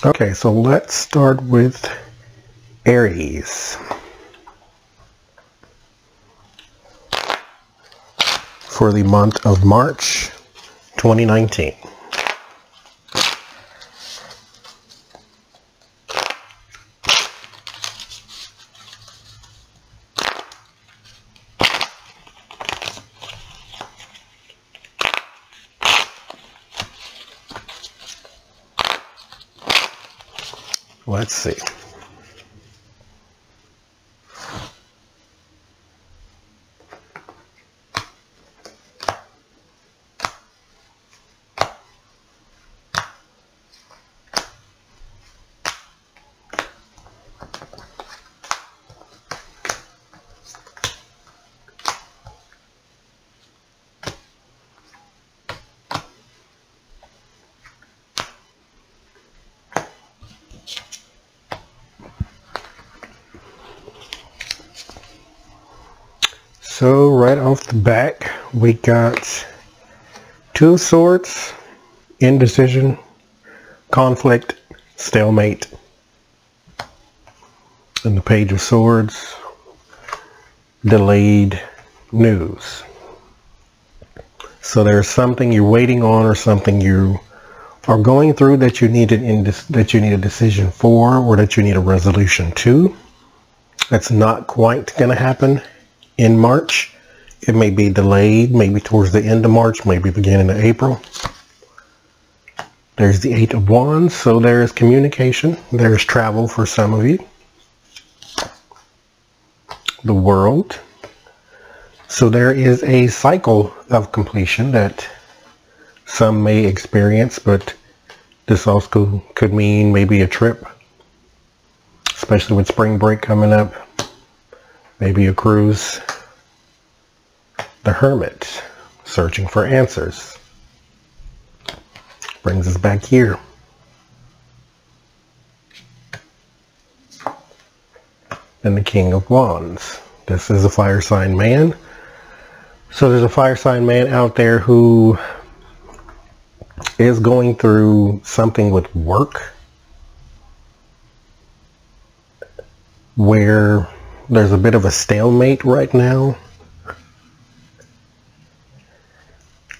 Okay, so let's start with Aries. For the month of March 2019. Let's see. So right off the back, we got Two of Swords, indecision, conflict, stalemate, and the Page of Swords, delayed news. So there's something you're waiting on, or something you are going through that you need a decision for, or that you need a resolution to. That's not quite going to happen in March. It may be delayed, maybe towards the end of March, maybe beginning of April. There's the Eight of Wands, so there's communication, there's travel for some of you. The World. So there is a cycle of completion that some may experience, but this also could mean maybe a trip, especially with spring break coming up, maybe a cruise. The Hermit, searching for answers. Brings us back here. And the King of Wands. This is a fire sign man. So there's a fire sign man out there who is going through something with work where there's a bit of a stalemate right now.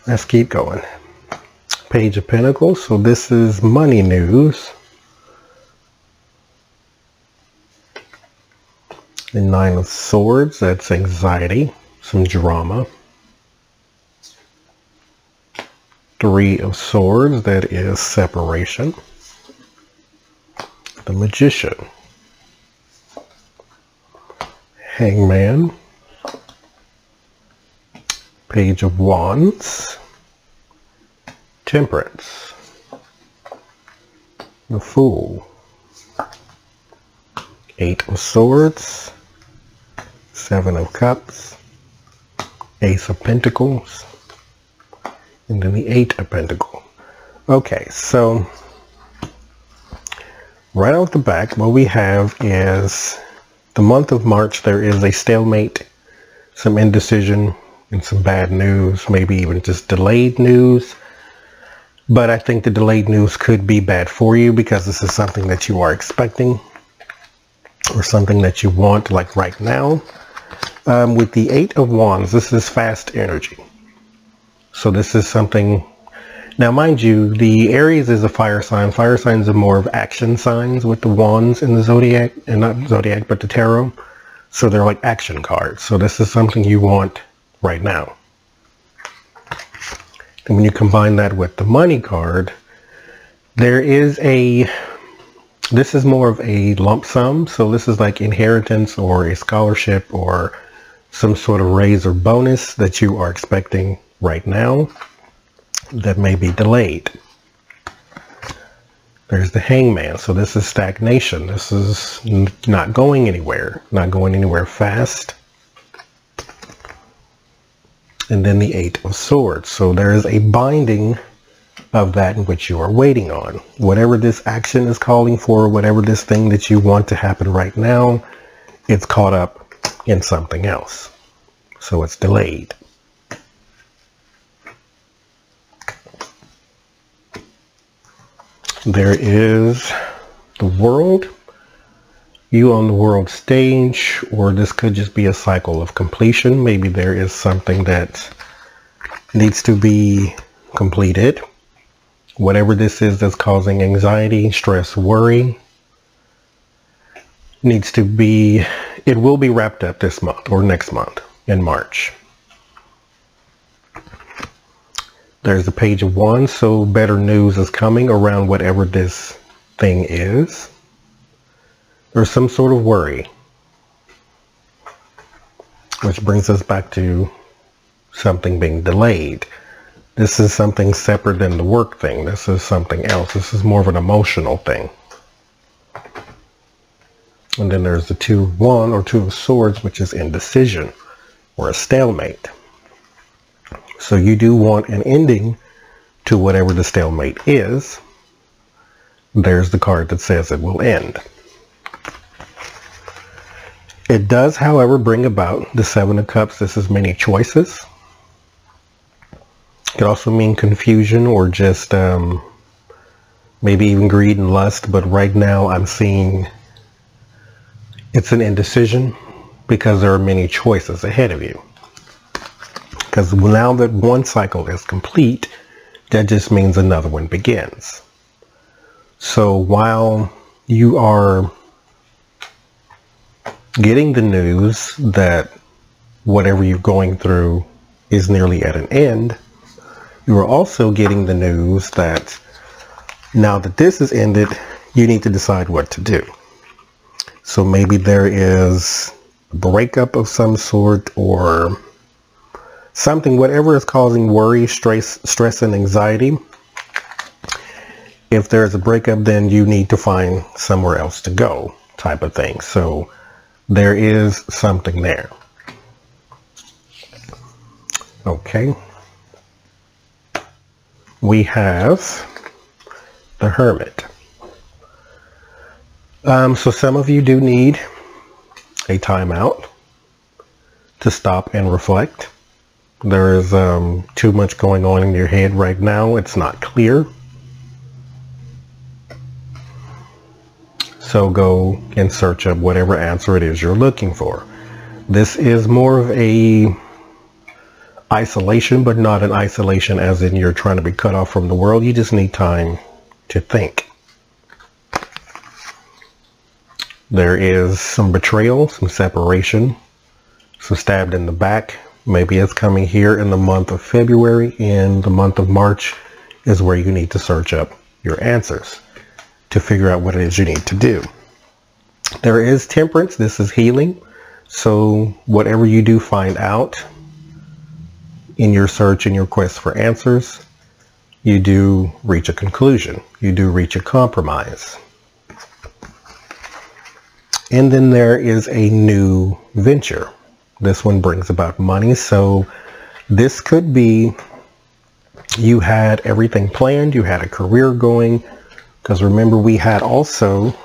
Let's keep going. Page of Pentacles. So this is money news. The Nine of Swords. That's anxiety. Some drama. Three of Swords. That is separation. The Magician. Hangman. Page of Wands. Temperance. The Fool. Eight of Swords. Seven of Cups. Ace of Pentacles. And then the Eight of Pentacles. Okay, so right off the back, what we have is the month of March. There is a stalemate, some indecision, and some bad news, maybe even just delayed news. But I think the delayed news could be bad for you because this is something that you are expecting or something that you want, like right now. With the Eight of Wands, this is fast energy. So this is something. Now, mind you, the Aries is a fire sign. Fire signs are more of action signs with the wands in the zodiac, and not zodiac, but the tarot. So they're like action cards. So this is something you want right now. And when you combine that with the money card, there is this is more of a lump sum. So this is like inheritance or a scholarship or some sort of raise or bonus that you are expecting right now that may be delayed. There's the Hangman. So this is stagnation. This is not going anywhere, not going anywhere fast. And then the Eight of Swords. So there is a binding of that in which you are waiting on. Whatever this action is calling for, whatever this thing that you want to happen right now, it's caught up in something else. So it's delayed. There is the world, you on the world stage, or this could just be a cycle of completion. Maybe there is something that needs to be completed. Whatever this is that's causing anxiety, stress, worry, needs to be, it will be wrapped up this month or next month in March. There's the Page of Wands, so better news is coming around whatever this thing is. There's some sort of worry, which brings us back to something being delayed. This is something separate than the work thing. This is something else. This is more of an emotional thing. And then there's the Two of Wands or Two of Swords, which is indecision or a stalemate. So you do want an ending to whatever the stalemate is. There's the card that says it will end. It does, however, bring about the Seven of Cups. This is many choices. It could also mean confusion or just maybe even greed and lust. But right now I'm seeing it's an indecision because there are many choices ahead of you. Because now that one cycle is complete, that just means another one begins. So while you are getting the news that whatever you're going through is nearly at an end, you are also getting the news that now that this is ended, you need to decide what to do. So maybe there is a breakup of some sort or something, whatever is causing worry, stress and anxiety. If there's a breakup, then you need to find somewhere else to go, type of thing. So there is something there. Okay. We have the Hermit. So some of you do need a timeout to stop and reflect. There is too much going on in your head right now. It's not clear. So go and search up whatever answer it is you're looking for. This is more of a isolation, but not an isolation as in you're trying to be cut off from the world. You just need time to think. There is some betrayal, some separation, some stabbed in the back. Maybe it's coming here in the month of February. In the month of March is where you need to search up your answers to figure out what it is you need to do. There is Temperance. This is healing. So whatever you do find out in your search and your quest for answers, you do reach a conclusion. You do reach a compromise. And then there is a new venture. This one brings about money. So this could be you had everything planned. You had a career going. Because remember, we had also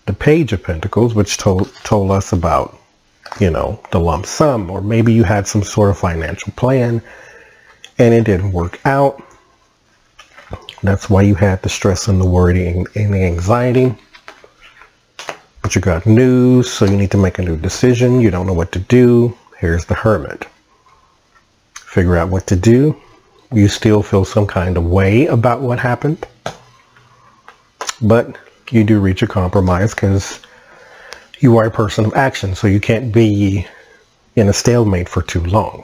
the Page of Pentacles, which told us about, you know, the lump sum. Or maybe you had some sort of financial plan and it didn't work out. That's why you had the stress and the worry and the anxiety. But you got news, so you need to make a new decision. You don't know what to do. Here's the Hermit. Figure out what to do. You still feel some kind of way about what happened. But you do reach a compromise because you are a person of action. So you can't be in a stalemate for too long.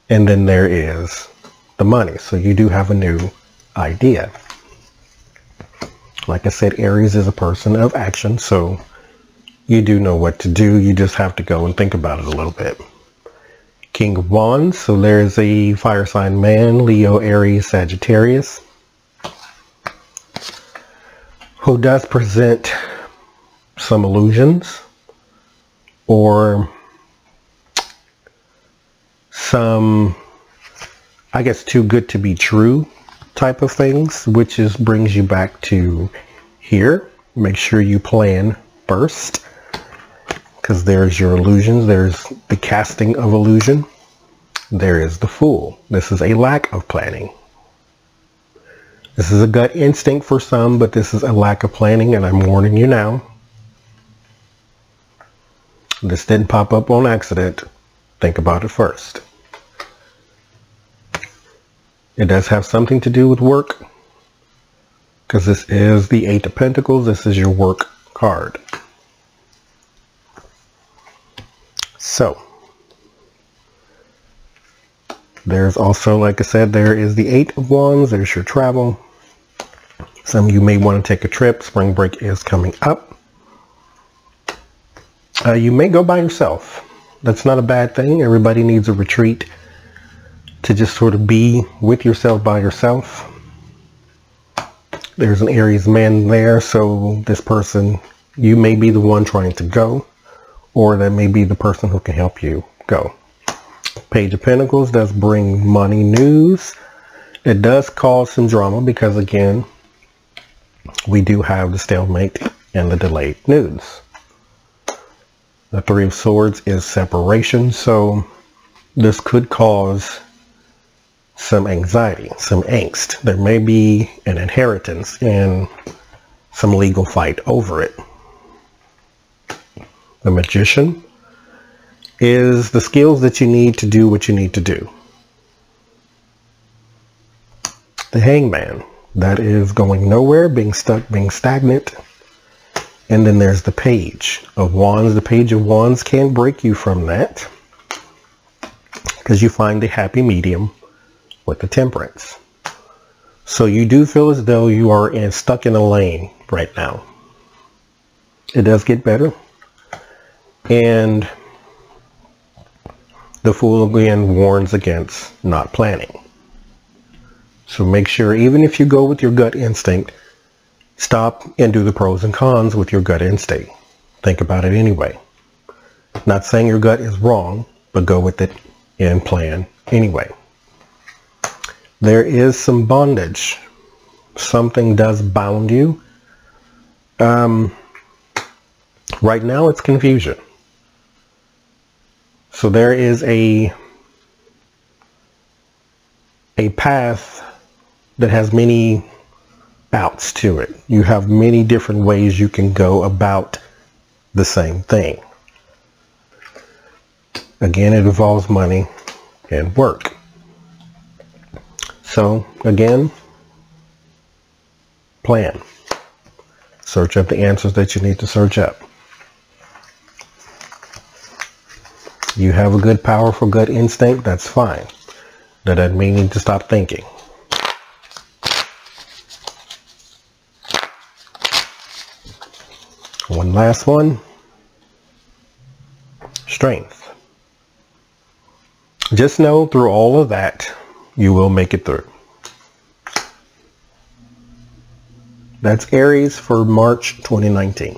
And then there is the money. So you do have a new idea. Like I said, Aries is a person of action, so you do know what to do. You just have to go and think about it a little bit. King of Wands, so there's a fire sign man, Leo, Aries, Sagittarius, who does present some illusions or some, I guess, too good to be true type of things, which is brings you back to here. Make sure you plan first, because there's your illusions. There's the casting of illusion. There is the Fool. This is a lack of planning. This is a gut instinct for some, but this is a lack of planning, and I'm warning you now. This didn't pop up on accident. Think about it first. It does have something to do with work, because this is the Eight of Pentacles. This is your work card. So, there's also, like I said, there is the Eight of Wands. There's your travel. Some of you may want to take a trip. Spring break is coming up. You may go by yourself. That's not a bad thing. Everybody needs a retreat to just sort of be with yourself by yourself. There's an Aries man there, so this person, you may be the one trying to go, or that may be the person who can help you go. Page of Pentacles does bring money news. It does cause some drama because, again, we do have the stalemate and the delayed news. The Three of Swords is separation, so this could cause some anxiety, some angst. There may be an inheritance and some legal fight over it. The Magician is the skills that you need to do what you need to do. The Hangman, that is going nowhere, being stuck, being stagnant. And then there's the Page of Wands. The Page of Wands can break you from that, because you find a happy medium with the Temperance. So you do feel as though you are stuck in a lane right now. It does get better. And the Fool again warns against not planning. So make sure, even if you go with your gut instinct, stop and do the pros and cons with your gut instinct. Think about it anyway. Not saying your gut is wrong, but go with it and plan anyway. There is some bondage. Something does bound you. Right now it's confusion. So there is a path that has many outs to it. You have many different ways you can go about the same thing. Again, it involves money and work. So again, plan. Search up the answers that you need to search up. You have a good, powerful gut instinct, that's fine. That doesn't mean you need to stop thinking. One last one. Strength. Just know through all of that, you will make it through. That's Aries for March 2019.